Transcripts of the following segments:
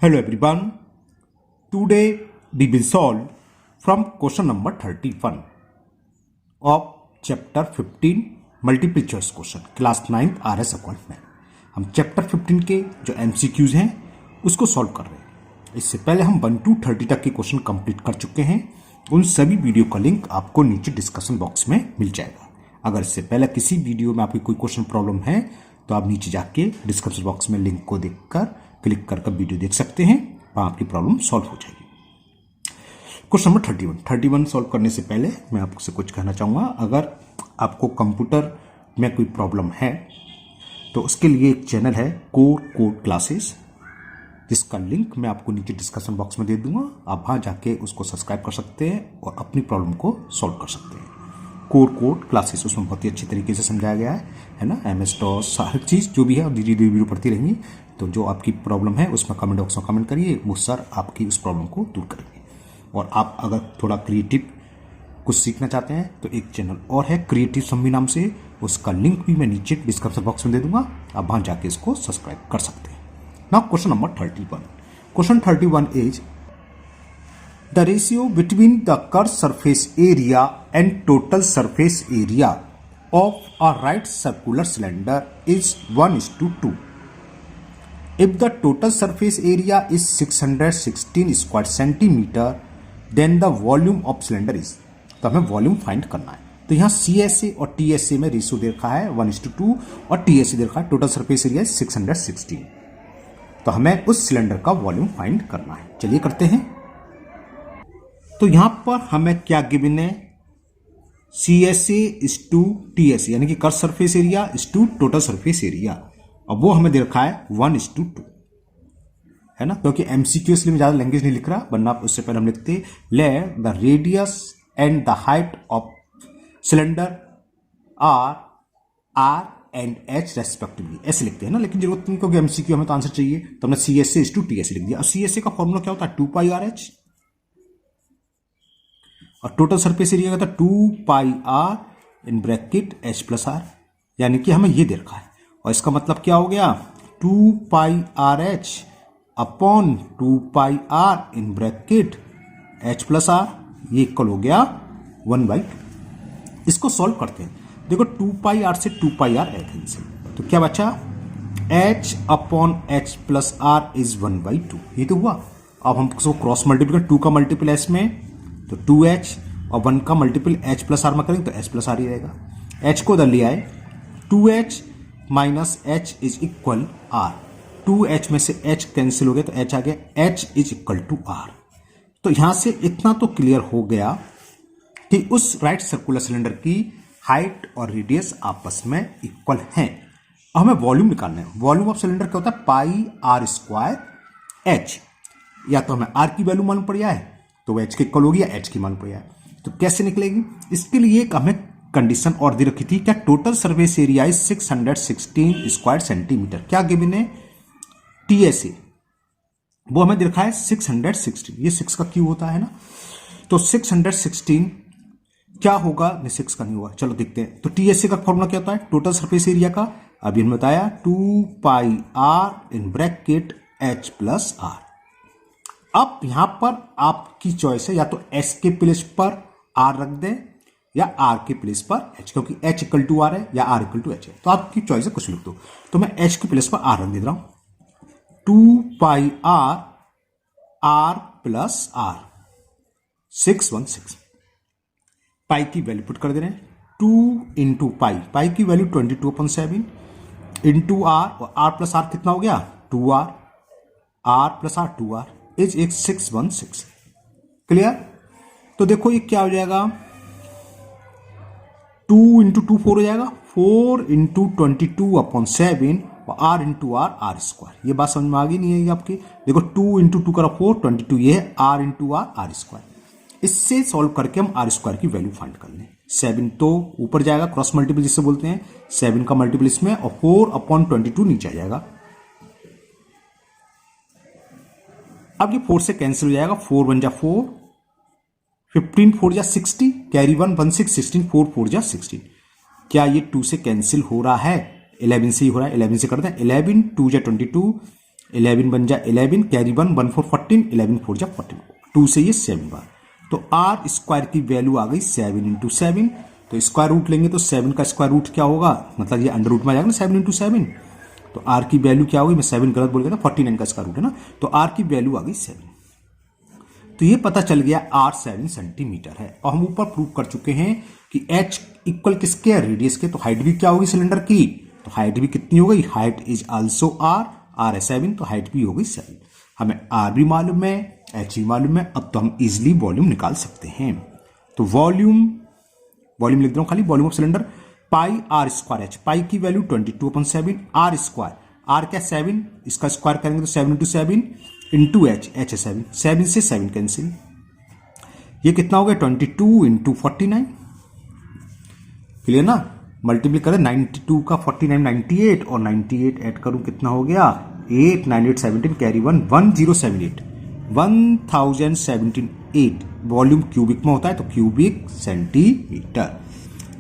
Hello everyone. Today we will solve from question number 31 of chapter 15 multiple choice question class 9th RS account में। हम chapter 15 के जो MCQs हैं उसको solve कर रहे हैं। इससे पहले हम 1 to 30 तक के क्वेश्चन कंप्लीट कर चुके हैं। उन सभी वीडियो का लिंक आपको नीचे डिस्कशन बॉक्स में मिल जाएगा। अगर इससे पहले किसी वीडियो में आपकी कोई क्वेश्चन प्रॉब्लम है तो आप नीचे जाके डिस्क्रिप्शन बॉक्स में लिंक को देखकर क्लिक कर वीडियो देख सकते हैं, वहां आपकी प्रॉब्लम सॉल्व हो जाएगी। क्वेश्चन नंबर 31 सॉल्व करने से पहले मैं आपसे कुछ कहना चाहूंगा। अगर आपको कंप्यूटर में कोई प्रॉब्लम है तो उसके लिए एक चैनल है कोर कोड क्लासेस, जिसका लिंक मैं आपको नीचे डिस्कशन बॉक्स में दे दूंगा। आप वहां जाके उसको सब्सक्राइब कर सकते हैं और अपनी प्रॉब्लम को सॉल्व कर सकते हैं। कोर कोड क्लासेस उसमें बहुत ही अच्छी तरीके से समझाया गया है ना। MS DOS हर चीज़ जो भी है धीरे धीरे वीडियो पढ़ती रहेंगी। तो जो आपकी प्रॉब्लम है उसमें कमेंट बॉक्स में कमेंट करिए, वो सर आपकी उस प्रॉब्लम को दूर करेंगे। और आप अगर थोड़ा क्रिएटिव कुछ सीखना चाहते हैं तो एक चैनल और है क्रिएटिव सम्मी नाम से, उसका लिंक भी मैं नीचे डिस्क्रिप्शन बॉक्स में दे दूंगा। आप वहां जाके इसको सब्सक्राइब कर सकते हैं। Now question number 31। Question 31 is the ratio between the curved surface area and total surface area of a right circular cylinder is 1:2. If the total surface area is 616 square centimeter, then the volume of cylinder is, तो हमें volume find करना है। तो यहाँ CSA और TSA में ratio दे रखा है 1:2 और TSA दे रखा है टोटल सरफेस एरिया 616। तो हमें उस सिलेंडर का वॉल्यूम फाइंड करना है। चलिए करते हैं। तो यहां पर हमें क्या गिवन है, CSA is to TSA, यानी कि curve surface area is to total surface area, और वो हमें दे रखा है 1:2 है ना। क्योंकि MCQ इसलिए मैं ज्यादा लैंग्वेज नहीं लिख रहा, वरना उससे पहले हम लिखते let the radius and the height of cylinder R and H respectively, ऐसे लिखते हैं ना। लेकिन जरूरत नहीं, क्योंकि MCQ हमें तो आंसर चाहिए, तो हमने CSA is to TSA लिख दिया। और CSA का फॉर्मूला क्या होता है, 2πRH, और टोटल सरफेस एरिया का था 2πr इन ब्रैकेट H+R, यानी कि हमें ये दे रखा है। और इसका मतलब क्या हो गया, 2πRH upon 2πr in bracket H+R, ये इक्वल हो गया 1/2। इसको सॉल्व करते हैं। देखो 2πr से 2πr कैंसिल, तो क्या बचा, H अपॉन H+R इज 1/2, ये तो हुआ। अब हम इसको क्रॉस मल्टीप्लाई, 2 का मल्टीपल S में तो 2H और 1 का मल्टीपल H+R में करेंगे तो H+R ही रहेगा। H को उधर ले आए, 2H minus H is equal R, 2H में से H कैंसिल हो गया तो H आ गया, H is equal to R। तो यहां से इतना तो क्लियर हो गया कि उस राइट सर्कुलर सिलेंडर की हाइट और रेडियस आपस में इक्वल हैं। और हमें वॉल्यूम निकालना है। वॉल्यूम ऑफ सिलेंडर क्या होता है, πr²H, या तो हमें R की वैल्यू मालूम पड़ जाए तो H के इक्वल होगी, या H की मालूम पड़ जाए तो कैसे निकलेगी। इसके लिए एक हमें कंडीशन और दे रखी थी, क्या total surface area is 616 square centimetre. क्या गिवन है, TSA वो हमें दे रखा है 616, ये 6 का क्यू होता है ना। तो 616 क्या होगा, नहीं 6 का नहीं होगा, चलो देखते हैं। तो TSA का फॉर्मूला क्या होता है, टोटल सरफेस एरिया का, अभी हमने बताया 2πr इन ब्रैकेट H+R। अब यहां पर आपकी चॉइस है, या तो S के प्लेस पर R रख दें या R के प्लेस पर H, क्योंकि H इक्वल टू R है या R इक्वल टू H है। तो आपकी चॉइस है, कुछ लिख दो। तो मैं H के प्लेस पर R रख दे रहा हूं, 2πr R+R 616। पाई की वैल्यू पुट कर दे रहे हैं, 2 इंटू पाई की वैल्यू 22/7 इंटू R, और R+R कितना हो गया, 2R, R+R 2R इज एक 616। क्लियर। तो देखो ये क्या हो जाएगा, 2 इंटू 2 4 हो जाएगा, 4 इंटू 22/7 और R इंटू R²। ये बात समझ में आ गई नहीं है आपकी। देखो 2 इंटू 2 करा 4, 22, ये है R इंटू R²। इससे सॉल्व करके हम R² की वैल्यू फाइंड कर लें। 7 तो ऊपर जाएगा, क्रॉस मल्टीपल जिससे बोलते हैं, 7 का मल्टीपल इसमें, और 4/22 नीचे आ जाएगा। अब ये 4 से कैंसिल हो जाएगा, 4 1 जा 4, 15 4 जा 60, कैरी 1 1 6 16, 4 4 जा 16। क्या ये 2 से कैंसिल हो रहा है, 11 से ही हो रहा है, 11 से करते हैं, 11 2 जा 22, 11 बन जा 11, कैरी 1 1 4 14, 11 4 जा 14, 2 से ये 7 बार। तो आर स्क्वायर की वैल्यू आ गई 7 इंटू 7। तो स्क्वायर रूट लेंगे तो 7 का स्क्वायर रूट क्या होगा, मतलब ये अंडर रूट में आ जाएगा ना 7 इंटू 7। तो आर की वैल्यू क्या होगी, मैं 7 गलत बोल गया था, 49 का स्क्वायर रूट है ना, तो आर की वैल्यू आ गई 7। तो ये पता चल गया आर 7 सेंटीमीटर है। और हम ऊपर प्रूव कर चुके हैं कि एच इक्वल किसके है, रेडियस के। तो हाइट भी क्या होगी सिलेंडर की, तो हाइट भी कितनी हो गई, हाइट इज आल्सो आर है 7, तो हाइट भी हो गई 7। हमें आर भी मालूम है, एच भी मालूम है, अब तो हम इजिली वॉल्यूम निकाल सकते हैं। तो वॉल्यूम लिख दे रहा हूं खाली, volume of cylinder pi R square H, pi की वैल्यू 22/7, आर स्क्वायर, आर क्या 7, इसका स्क्वायर करेंगे तो 7 इंटू 7 इंटू एच, एच है 7, 7 से 7 कैंसिल, ये कितना हो गया 22 इंटू 49, क्लियर ना। मल्टीप्लाई करें 92 का 49 98, और 98 ऐड करूं कितना हो गया 8 9 8 17, कैरी 1 1078, 1078। वॉल्यूम क्यूबिक में होता है तो क्यूबिक सेंटीमीटर।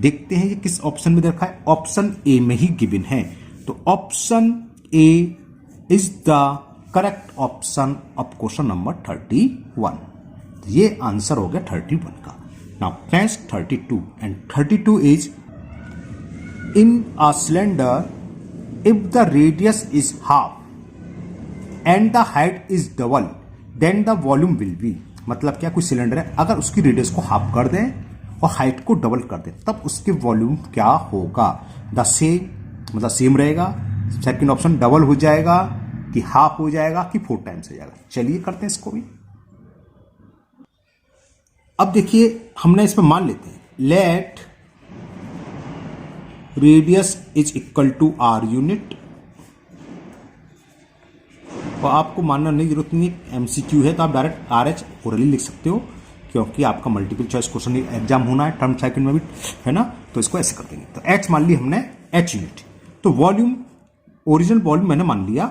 देखते हैं ये किस ऑप्शन में रखा है, ऑप्शन ए में ही गिवन है। तो option A is the correct option of question number 31। ये आंसर हो गया 31 का। Now next 32, and 32 is in a cylinder if the radius is half and the height is double then the volume will be, मतलब क्या, कोई cylinder है, अगर उसकी रेडियस को हाफ कर दें और हाइट को डबल कर दें तब उसके वॉल्यूम क्या होगा। द सेम, मतलब सेम रहेगा, सेकंड ऑप्शन डबल हो जाएगा कि हाफ हो जाएगा कि 4 टाइम्स हो जाएगा। चलिए करते हैं इसको भी। अब देखिए हमने इसमें मान लेते हैं let radius is equal to R unit, तो आपको मानना नहीं जरूरत नहीं, एमसीक्यू है तो आप डायरेक्ट आर एच ओरली लिख सकते हो, क्योंकि आपका मल्टीपल चॉइस क्वेश्चन एग्जाम होना है टर्म सेकंड में भी, है ना। तो इसको ऐसे कर देंगे। तो एच मान ली हमने एच यूनिट, तो वॉल्यूम ओरिजिनल वॉल्यूम मैंने मान लिया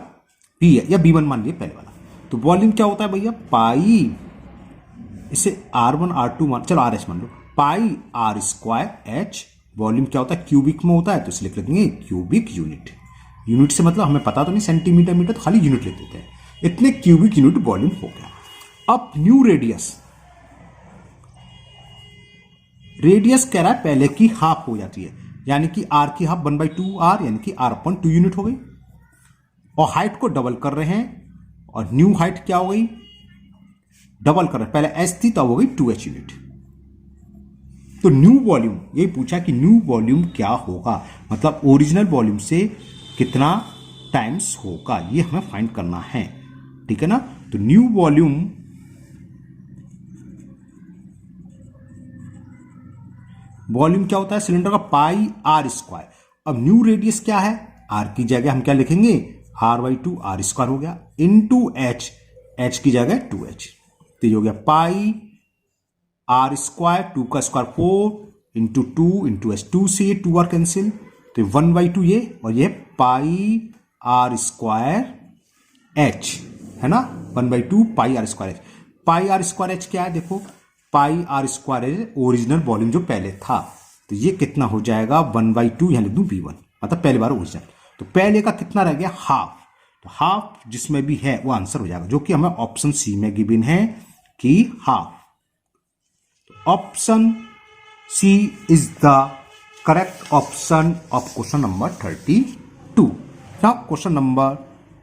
पी है, या बी वन मान लिया पहले वाला। तो वॉल्यूम क्या होता है भैया, पाई, इसे R1 R2 मान, चलो आर एच मान लो, पाई आर स्क्वायर एच। वॉल्यूम क्या होता है, क्यूबिक में होता है, तो इसलिए लिख देंगे क्यूबिक यूनिट। यूनिट से मतलब हमें पता तो नहीं सेंटीमीटर मीटर, तो खाली यूनिट लिख देते हैं। इतने क्यूबिक यूनिट वॉल्यूम हो गया। अब न्यू रेडियस, रेडियस कह रहा है पहले की हाफ हो जाती है, यानी कि आर की हाफ 1/2 आर, यानी कि R/2 यूनिट हो गई। और हाइट को डबल कर रहे हैं, और न्यू हाइट क्या हो गई, डबल कर रहे हैं, पहले एच थी तब हो गई 2h यूनिट। तो न्यू वॉल्यूम, ये पूछा कि न्यू वॉल्यूम क्या होगा, मतलब ओरिजिनल वॉल्यूम से कितना टाइम्स होगा, ये हमें फाइंड करना है, ठीक है ना। तो न्यू वॉल्यूम, वॉल्यूम क्या होता है सिलेंडर का, पाई आर स्क्वायर। अब न्यू रेडियस क्या है, आर की जगह हम क्या लिखेंगे R/2 आर स्क्वायर हो गया, इंटू एच, एच की जगह 2h, तो ये हो गया पाई आर स्क्वायर, 2 का स्क्वायर 4 इंटू 2 इंटू एच, 2 से 2 आर कैंसिल, तो 1/2 ये, और ये पाई आर स्क्वायर एच, है ना, 1/2 pi R square H. Pi R square H क्या है, देखो pi R square H original volume जो पहले था, तो ये कितना हो जाएगा 1/2, यहां लिख दूं B1, मतलब पहले बार ओरिजिनल। तो पहले का कितना रह गया हाफ, तो हाफ जिसमें भी है वो आंसर हो जाएगा, जो कि हमें ऑप्शन सी में गिवन है कि हाफ। Option C is the correct option of question number 32। Now question number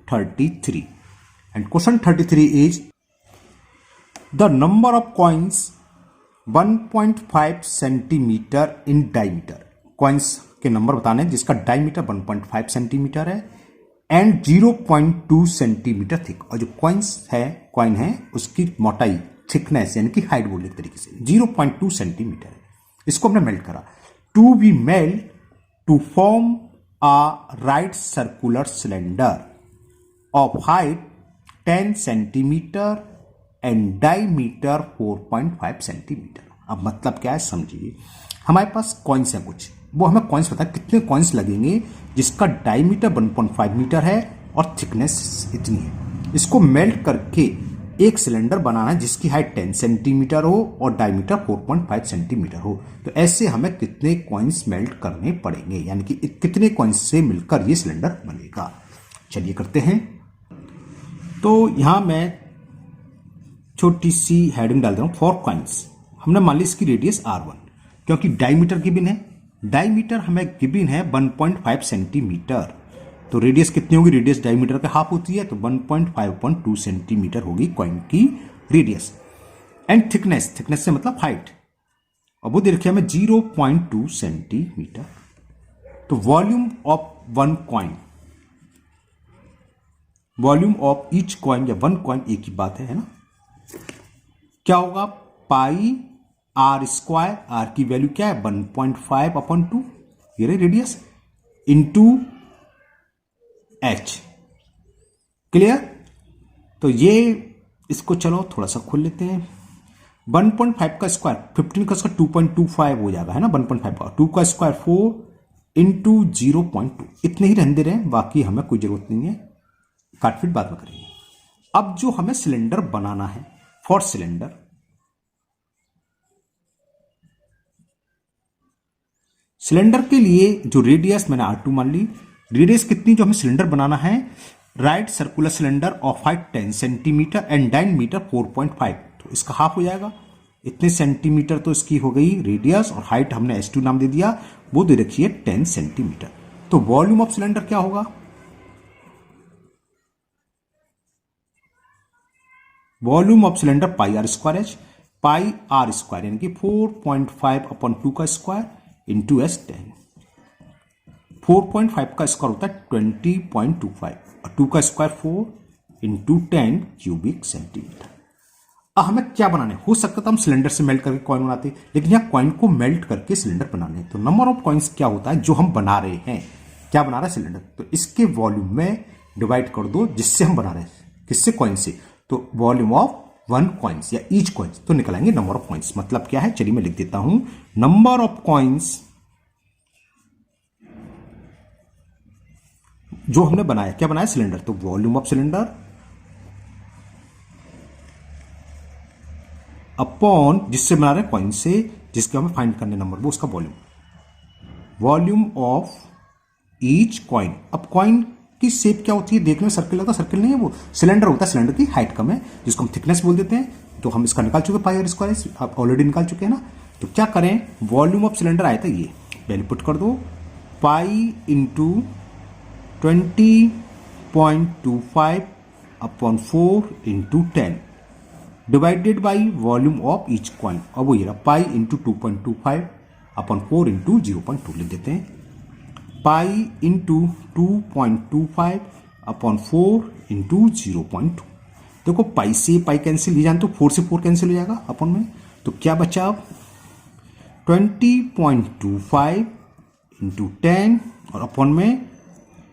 33, and question 33 is the number of coins 1.5 centimeter in diameter. Coins के नंबर बताने जिसका डायमीटर 1.5 सेंटीमीटर है एंड 0.2 सेंटीमीटर थिक, और जो कॉइन है उसकी मोटाई, थिकनेस यानी कि हाइट बोल एक तरीके से 0.2 सेंटीमीटर है। इसको हमने मेल्ट करा, to be melt to form a right circular cylinder of height 10 centimeter and diameter 4.5 centimeter. अब मतलब क्या है समझिए, हमारे पास कॉइन्स हैं कुछ, वो हमें कॉइन्स पता है कितने कॉइन्स लगेंगे जिसका डायमीटर 1.5 मीटर है और थिकनेस इतनी है। इसको मेल्ट करके एक सिलेंडर बनाना है जिसकी हाइट 10 सेंटीमीटर हो और डायमीटर 4.5 सेंटीमीटर हो। तो ऐसे हमें कितने कॉइन्स मेल्ट करने पड़ेंगे, यानी कि कितने कॉइन्स से मिलकर ये सिलेंडर बनेगा। चलिए करते हैं। तो यहां मैं छोटी सी हेडिंग डाल दे रहा हूं, फॉर कॉइन्स। हमने मान ली इसकी रेडियस R1, क्योंकि डायमीटर गिवन है, डायमीटर हमें गिवन है 1.5 सेंटीमीटर। तो रेडियस कितनी होगी, रेडियस डायमीटर का हाफ होती है, तो 1.5/2 सेंटीमीटर होगी कॉइन की रेडियस। एंड थिकनेस, थिकनेस से मतलब हाइट, अब वो दे रखी है हमें 0.2 सेंटीमीटर। तो volume of one coin, volume of each coin या वन कॉइन एक ही बात है ना। क्या होगा, पाई आर स्क्वायर, आर की वैल्यू क्या है 1.5/2, ये रही रेडियस, इंटू एच। क्लियर। तो ये इसको चलो थोड़ा सा खोल लेते हैं। 1.5 का स्क्वायर 15 का स्क्वायर 2.25 हो जाएगा है ना, 1.5 का 2 का स्क्वायर 4 इंटू 0.2, इतने ही रहने दे रहे हैं, बाकी हमें कोई जरूरत नहीं है, काटपीट बाद में करेंगे। अब जो हमें सिलेंडर बनाना है, फॉर सिलेंडर, सिलेंडर के लिए जो रेडियस मैंने R2 मान ली, रेडियस कितनी जो हमें सिलेंडर बनाना है, right circular cylinder of height 10 centimeter and diameter 4.5, तो इसका हाफ हो जाएगा, इतने सेंटीमीटर तो इसकी हो गई रेडियस, और हाइट हमने S2 नाम दे दिया, वो दे रखी है 10 सेंटीमीटर। तो वॉल्यूम ऑफ सिलेंडर क्या होगा, volume of cylinder pi R square H, pi R square यानी कि 4.5/2 का स्क्वायर इंटू एस 10। 4.5 का स्क्वायर होता है 20.25, और 2 का स्क्वायर 4 इंटू 10 क्यूबिक सेंटीमीटर। अब हमें क्या बनाने, हो सकता था हम सिलेंडर से मेल्ट करके कॉइन बनाते, लेकिन यहाँ कॉइन को मेल्ट करके सिलेंडर बनाने, तो नंबर ऑफ कॉइन्स क्या होता है जो हम बना रहे हैं, क्या बना रहा है सिलेंडर, तो इसके वॉल्यूम में डिवाइड कर दो जिससे हम बना रहे हैं, किससे, कॉइन से, तो वॉल्यूम ऑफ वन कॉइन्स या ईच कॉइन्स, तो निकलेंगे नंबर ऑफ कॉइन्स। मतलब क्या है, चलिए मैं लिख देता हूं, नंबर ऑफ कॉइन्स जो हमने बनाया, क्या बनाया, सिलेंडर, तो वॉल्यूम ऑफ सिलेंडर अपॉन जिससे बना रहे कॉइन से, जिसके हमें फाइंड करने नंबर, वो उसका volume, volume of each coin. अब कॉइन की शेप क्या होती है, देखने में सर्किल होता है, सर्किल नहीं है, वो सिलेंडर होता है, सिलेंडर की हाइट कम है, जिसको हम थिकनेस बोल देते हैं। तो हम इसका निकाल चुके पाई आर स्क्वायर, आप ऑलरेडी निकाल चुके हैं ना। तो क्या करें, वॉल्यूम ऑफ सिलेंडर आया था ये, वैल्यू पुट कर दो, pi into 20.25/4 into 10 divided by volume of each coin. अब वो ये रहा, पाई इंटू 2.25/4 इंटू 0.2 लिख देते हैं, पाई इंटू 2.25/4 इंटू 0.2। देखो पाई से पाई कैंसिल, ये जानते हो 4 से 4 कैंसिल हो जाएगा अपन में, तो क्या बचा अब 20.25 इंटू 10 और अपन में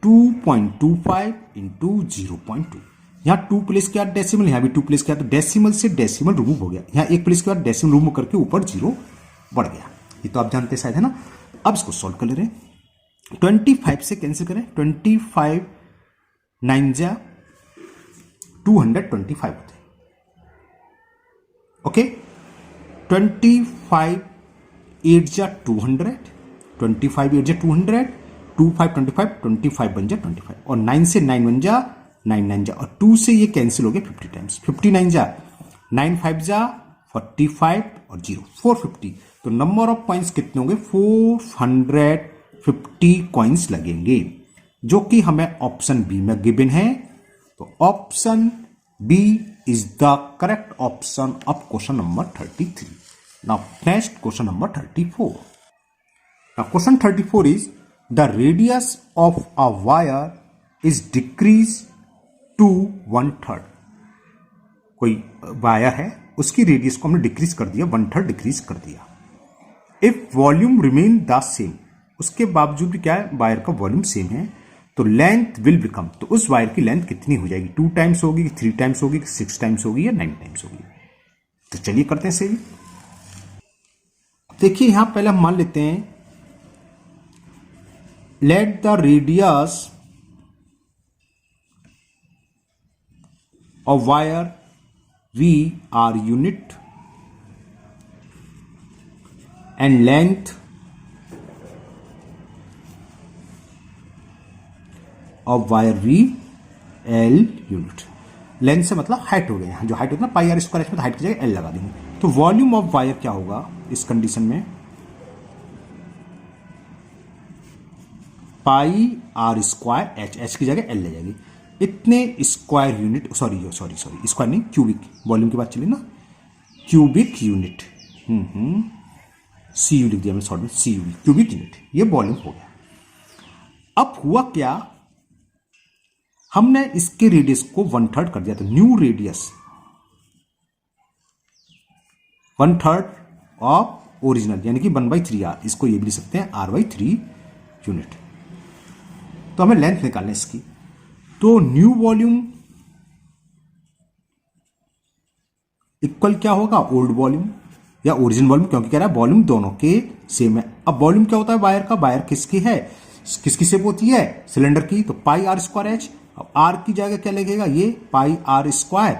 2.25 इंटू 0.2। यहाँ 2 प्लेस के बाद डेसिमल, यहाँ भी 2 प्लेस के बाद, तो डेसिमल से डेसिमल रिमूव हो गया, यहाँ 1 प्लेस के बाद डेसिमल रिमूव करके ऊपर 0 बढ़ गया, ये तो आप जानते शायद है ना। अब इसको सॉल्व कर ले रहे हैं, 25 से कैंसिल करें, 25 9 जा 225 होते हैं, ओके, 25 8 जा 200, 25 8 जा 200, 25 25 25 बन जा 25, और 9 से 9 बन जा 9 9 जा, और 2 से ये कैंसिल हो गया 50 टाइम्स, 59 जा 9 5 जा 45 और 0 450। तो नंबर ऑफ कॉइन्स कितने होंगे, 450 कॉइन्स लगेंगे, जो कि हमें ऑप्शन बी में गिवन है। तो option B is the correct option of question number 33। Now next question number 34। Now question 34 is the radius of a wire is decrease to 1/3। कोई वायर है, उसकी रेडियस को हमने डिक्रीज कर दिया, 1/3 डिक्रीज कर दिया। If volume remain the same, उसके बावजूद भी क्या है, वायर का वॉल्यूम सेम है, तो लेंथ विल बिकम, तो उस वायर की लेंथ कितनी हो जाएगी, 2 टाइम्स होगी, 3 टाइम्स होगी, 6 टाइम्स होगी या 9 टाइम्स होगी। तो चलिए करते हैं सेवी। देखिए यहां पहले हम मान लेते हैं, let the radius of wire be R unit and length of wire V L unit। Length से मतलब हाइट हो गया, जो हाइट होता है ना पाई आर स्क्वायर एच में, हाइट की जगह एल लगा देंगे। तो वॉल्यूम ऑफ वायर क्या होगा इस कंडीशन में, पाई आर स्क्वायर एच, एच की जगह एल ले जाएगी, इतने स्क्वायर यूनिट, सॉरी स्क्वायर नहीं, क्यूबिक, वॉल्यूम की बात चली ना, क्यूबिक यूनिट, सी यू लिख दिया मैंने शॉर्ट में, सी यू, क्यूबिक यूनिट, ये वॉल्यूम हो गया। अब हुआ क्या, हमने इसके रेडियस को 1/3 कर दिया, तो न्यू रेडियस 1/3 ऑफ ओरिजिनल, यानी कि 1/3 आर, इसको ये भी लिख सकते हैं R/3 यूनिट। तो हमें लेंथ निकालना है इसकी, तो न्यू वॉल्यूम इक्वल क्या होगा, ओल्ड वॉल्यूम या ओरिजिनल वॉल्यूम, क्योंकि कह रहा है वॉल्यूम दोनों के सेम है। अब वॉल्यूम क्या होता है वायर का, वायर किसकी है, किसकी शेप होती है, सिलेंडर की, तो पाई आर स्क्वायर एच। अब आर की जगह क्या लगेगा, ये पाई आर स्क्वायर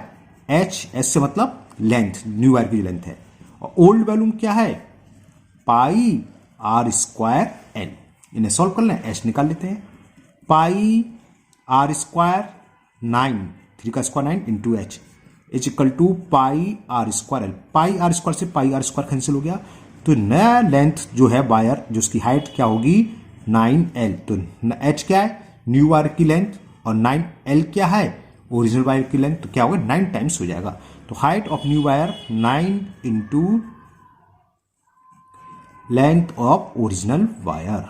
एच, एच से मतलब लेंथ, न्यू वायर की जो लेंथ है, और ओल्ड वॉल्यूम क्या है, पाई आर स्क्वायर एल। इन्हें सॉल्व कर लें, एच निकाल लेते हैं, पाई आर स्क्वायर 9, 3 का square 9 into H is equal to pi R square L. Pi R square से पाई आर स्क्वायर कैंसिल हो गया, तो नया लेंथ जो है वायर, जो उसकी हाइट क्या होगी 9L, तो एच क्या है न्यू वायर की लेंथ, और 9L क्या है ओरिजिनल वायर की लेंथ, तो क्या होगा 9 टाइम्स हो जाएगा। तो height of new wire 9 into length of original wire,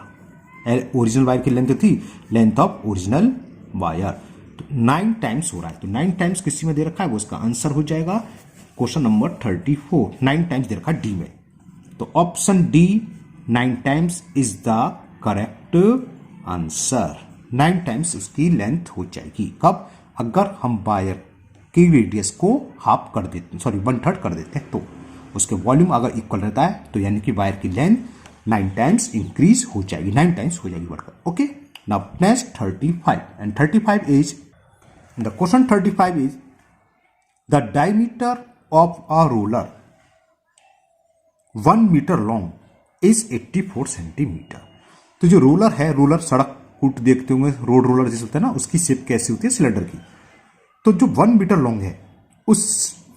original wire की लेंथ थी, लेंथ ऑफ ओरिजिनल वायर, तो 9 टाइम्स हो रहा है। तो 9 टाइम्स किसी में दे रखा है, वो इसका आंसर हो जाएगा क्वेश्चन नंबर 34, 9 टाइम्स दे रखा है डी में, तो option D 9 times is the correct answer. 9 times उसकी लेंथ हो जाएगी, कब, अगर हम वायर की रेडियस को हाफ कर देते, सॉरी 1/3 कर देते हैं, तो उसके वॉल्यूम अगर इक्वल रहता है, तो यानी कि वायर की लेंथ 9 टाइम्स इंक्रीज हो जाएगी, 9 टाइम्स हो जाएगी बढ़कर। Okay, now next 35, and 35 is the question 35 is the diameter of a roller 1 meter long is 84 centimeter. तो जो रोलर है, रोलर सड़क कूट देखते होंगे, रोड रोलर जैसे होता है ना, उसकी शेप कैसी होती है सिलेंडर की, तो जो 1 मीटर लॉन्ग है उस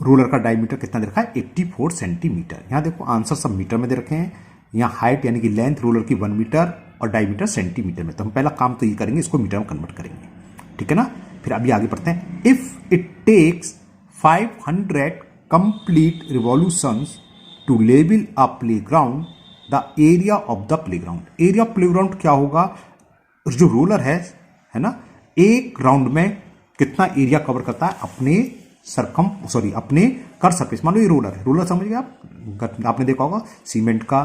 रोलर का डायमीटर कितना दे रखा है 84 सेंटीमीटर। यहां देखो आंसर सब मीटर में दे रखे हैं, यहाँ हाइट यानी कि लेंथ रोलर की 1 मीटर और डायमीटर सेंटीमीटर में, तो हम पहला काम तो ये करेंगे, इसको मीटर में कन्वर्ट करेंगे, ठीक है ना। फिर अभी आगे पढ़ते हैं, if it takes 500 complete revolutions to level a playground, the area of the playground. Area of playground क्या होगा, जो रोलर है ना, एक राउंड में कितना एरिया कवर करता है अपने अपने कर सरफेस। मान लो ये रोलर है, रोलर समझ गए आप, आपने देखा होगा सीमेंट का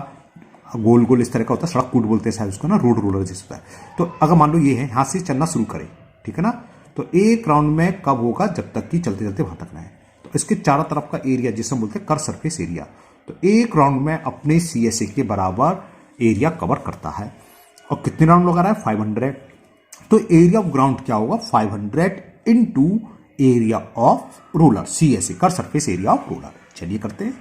गोल गोल इस तरह का होता है, सड़क कूट बोलते हैं शायद उसको ना, रोड रोलर जैसे होता है। तो अगर मान लो ये है, यहां से चलना शुरू करे, ठीक है ना, तो एक राउंड में कब होगा, जब तक कि चलते चलते वहां तक ना है। तो इसके चारों तरफ का एरिया जिसे हम बोलते हैं कर सरफेस एरिया, तो एक राउंड में अपने CSA के बराबर एरिया कवर करता है। और कितने राउंड लगा रहा है 500, तो एरिया ऑफ ग्राउंड क्या होगा 500 into area of roller, CSA curved surface area of roller. चलिए करते हैं।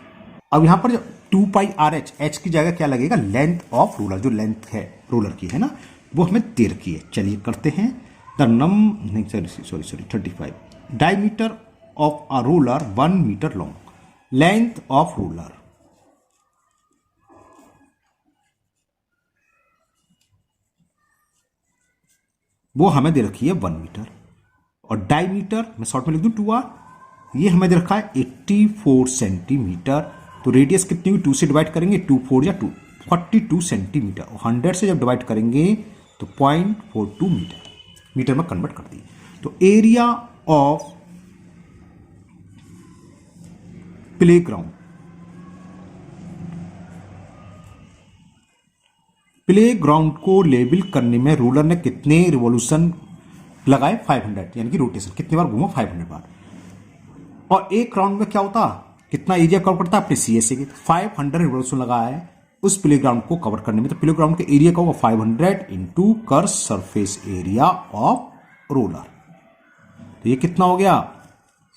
अब यहां पर 2 पाई आर एच, एच की जगह क्या लगेगा, लेंथ ऑफ रोलर, जो लेंथ है रोलर की है ना, वो हमें दे रखी है। चलिए करते हैं, the sorry 35 diameter of a roller 1 meter long, length of roller वो हमें दे रखी है 1 मीटर, और डायमीटर मैं शॉर्ट में लिख दूं 2R, ये हमें दे रखा है 84 सेंटीमीटर। तो रेडियस कितनी हुई, 2 से डिवाइड करेंगे, 2 4 या 2 42 सेंटीमीटर, और 100 से जब डिवाइड करेंगे तो 0.42 मीटर में कन्वर्ट कर दी। तो एरिया ऑफ प्लेग्राउंड, प्लेग्राउंड को लेबल करने में रूलर ने कितने रिवॉल्यूशन लगाए 500, यानी कि रोटेशन कितनी बार घूमा 500 बार, और एक राउंड में क्या होता, कितना एरिया कवर करता है अपने CSA के, 500 रिवॉल्यूशन लगाया है उस प्लेग्राउंड को कवर करने में। तो प्लेग्राउंड का एरिया का होगा 500 into curved surface area of roller, तो ये कितना हो गया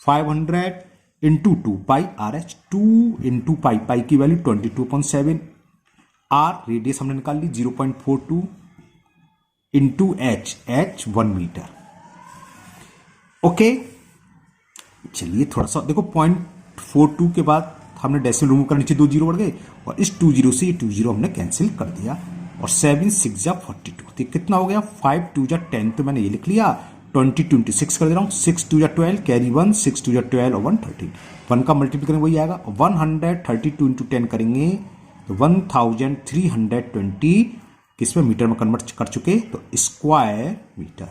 500 into 2 pi R H, 2 into pi, pi की वैल्यू 22.7, आर रेडियस हमने निकाल ली 0.42 into H, H 1 meter. Okay, चलिए थोड़ा सा देखो, 0.42 के बाद हमने डेसिमल रिमूव कर नीचे 2 जीरो बढ़ गए और इस 2 जीरो से ये 2 जीरो हमने कैंसिल कर दिया और 7 6 जा 42, तो कितना हो गया 5 2 जा 10, तो मैंने ये लिख लिया 20 26 कर दे रहा हूँ, 6 2 जा 12 कैरी 1, 6 2 जा 12 और 1 13, 1 का मल्टीप्लाई करेंगे वही आएगा, 132 इंटू 10 करेंगे तो 1320 किसमें मीटर में कन्वर्ट कर चुके तो square meter.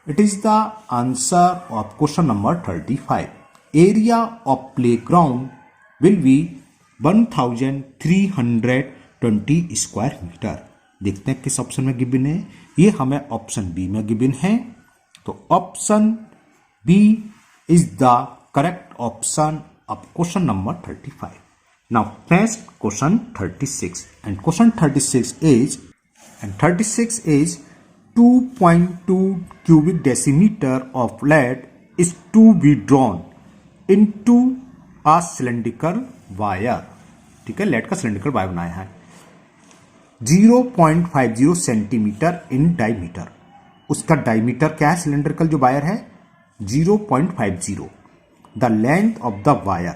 It is the answer of question number 35। Area of playground will be 1320 square meter. देखते हैं किस ऑप्शन में गिवन है, ये हमें ऑप्शन बी में गिवन है, तो option B is the correct option of question number 35। Now next question 36 and question 36 is 2.2 cubic decimeter of lead is to be drawn into a cylindrical wire। ठीक है, lead का cylindrical wire बनाया है 0.50 centimetre in diameter. उसका diameter क्या है, cylindrical जो wire है 0.50। The length of the wire,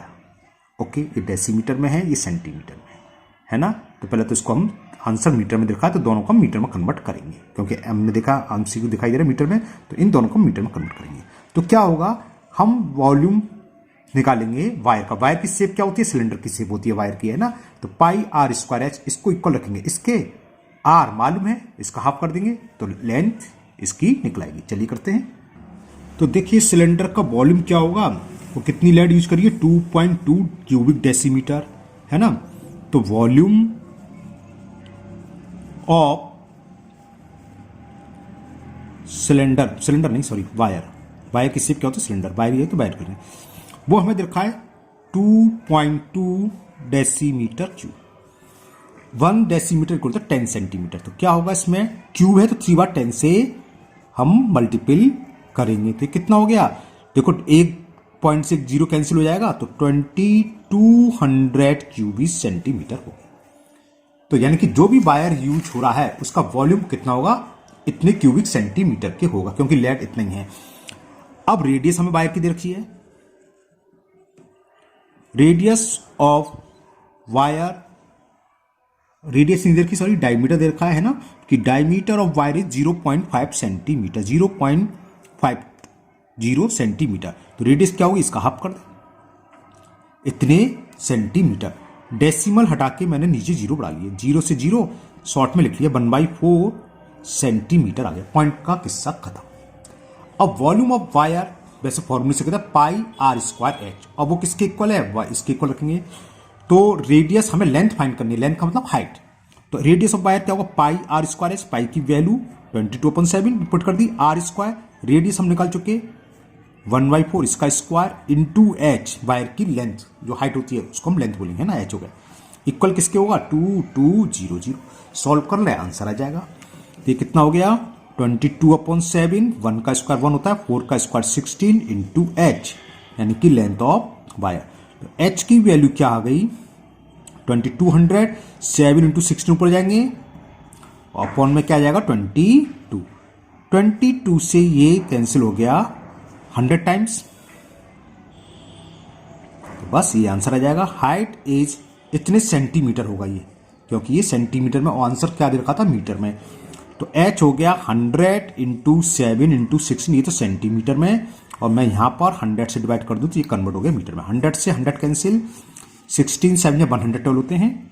okay, ये डेसीमीटर में है, ये सेंटीमीटर में है ना। तो पहले तो इसको हम आंसर मीटर में दिखा है तो दोनों को हम मीटर में कन्वर्ट करेंगे, क्योंकि हमने देखा एमसीक्यू दिखाई दे रहा है मीटर में, तो इन दोनों को मीटर में कन्वर्ट करेंगे। तो क्या होगा, हम वॉल्यूम निकालेंगे वायर का। वायर की शेप क्या होती है, सिलेंडर की शेप होती है वायर की, है ना। तो पाई आर स्क्वायर एच इसको इक्वल रखेंगे, इसके आर मालूम है, इसका हाफ कर देंगे तो लेंथ इसकी निकलाएगी। चलिए करते हैं। तो देखिए सिलेंडर का वॉल्यूम क्या होगा, वो कितनी लेड यूज करिए 2.2 क्यूबिक डेसीमीटर, है ना। तो वॉल्यूम ऑफ सिलेंडर नहीं सॉरी वायर की शेप क्या होता है, सिलेंडर, वायर है तो वायर करें, वो हमें दिखा है 2.2 decimeter cube. 1 decimeter equal to 10 centimeter. तो क्या होगा, इसमें क्यूब है तो 3 बार 10 से हम मल्टीपल करेंगे तो कितना हो गया, देखो 1 पॉइंट से 0 कैंसिल हो जाएगा तो 2200 क्यूबिक सेंटीमीटर हो गया। तो यानी कि जो भी वायर यूज हो रहा है उसका वॉल्यूम कितना होगा, इतने क्यूबिक सेंटीमीटर के होगा, क्योंकि लेड इतना ही है। अब रेडियस हमें वायर की दे रखी है, रेडियस ऑफ वायर, रेडियस नहीं दे रखी सॉरी डायमीटर दे रखा है ना, कि diameter of wire is 0.5 centimetre, 0.50 centimetre. तो रेडियस क्या होगी, इसका हाफ कर दे, इतने सेंटीमीटर। डेसिमल हटा के मैंने नीचे 0 बढ़ा लिया, 0 से 0 शॉर्ट में लिख लिया, 1/4 सेंटीमीटर आ गया। पॉइंट का किस्सा खत्म। अब वॉल्यूम ऑफ वायर वैसे फॉर्मूले से कहता है पाई आर स्क्वायर एच। अब वो किसके इक्वल है, इसके इक्वल रखेंगे। तो रेडियस हमें लेंथ फाइंड करनी है, लेंथ का मतलब हाइट। तो रेडियस ऑफ वायर क्या होगा, पाई आर स्क्वायर एच। पाई की वैल्यू 22/7 पुट कर दी, आर स्क्वायर रेडियस हम निकाल चुके 1/4 इसका स्क्वायर इंटू एच, वायर की लेंथ जो हाइट होती है उसको हम लेंथ बोलेंगे ना, एच हो गया। इक्वल किसके होगा 2200। सॉल्व कर ले, आंसर आ जाएगा। ये कितना हो गया 22/7, 1 का स्क्वायर 1 होता है, 4 का स्क्वायर 16 इंटू एच, यानी कि लेंथ ऑफ वायर। तो एच की वैल्यू क्या आ गई 2200, 7 इंटू 16 ऊपर जाएंगे, अपॉन में क्या आ जाएगा 22 से ये कैंसिल हो गया 100 टाइम्स, तो बस ये आंसर आ जाएगा। हाइट इज इतने सेंटीमीटर होगा ये, क्योंकि ये सेंटीमीटर में, आंसर क्या दे रखा था मीटर में। तो h हो गया 100 इंटू 7 इंटू 16, ये तो सेंटीमीटर में, और मैं यहां पर 100 से डिवाइड कर दूं तो ये कन्वर्ट हो गया मीटर में। 100 से 100 कैंसिल, 16 7 112 होते हैं,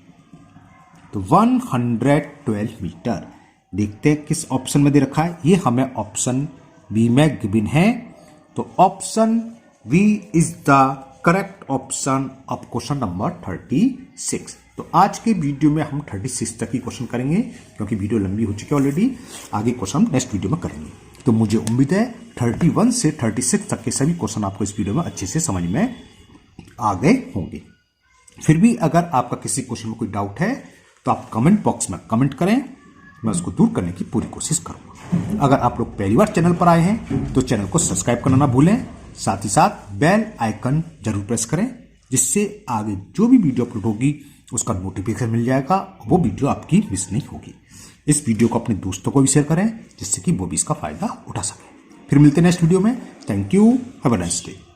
तो 112 मीटर। देखते हैं किस ऑप्शन में दे रखा है, ये हमें ऑप्शन बी में गिवन है। तो option B is the correct option of question number 36। तो आज के वीडियो में हम 36 तक ही क्वेश्चन करेंगे, क्योंकि वीडियो लंबी हो चुकी है ऑलरेडी। आगे क्वेश्चन नेक्स्ट वीडियो में करेंगे। तो मुझे उम्मीद है 31 से 36 तक के सभी क्वेश्चन आपको इस वीडियो में अच्छे से समझ में आ गए होंगे। फिर भी अगर आपका किसी क्वेश्चन में कोई डाउट है तो आप कमेंट बॉक्स में कमेंट करें, मैं उसको दूर करने की पूरी कोशिश करूंगा। अगर आप लोग पहली बार चैनल पर आए हैं तो चैनल को सब्सक्राइब करना ना भूलें, साथ ही साथ बेल आइकन जरूर प्रेस करें, जिससे आगे जो भी वीडियो अपलोड होगी उसका नोटिफिकेशन मिल जाएगा, वो वीडियो आपकी मिस नहीं होगी। इस वीडियो को अपने दोस्तों को भी शेयर करें, जिससे कि वो भी इसका फायदा उठा सके। फिर मिलते हैं नेक्स्ट वीडियो में। Thank you, have a nice day.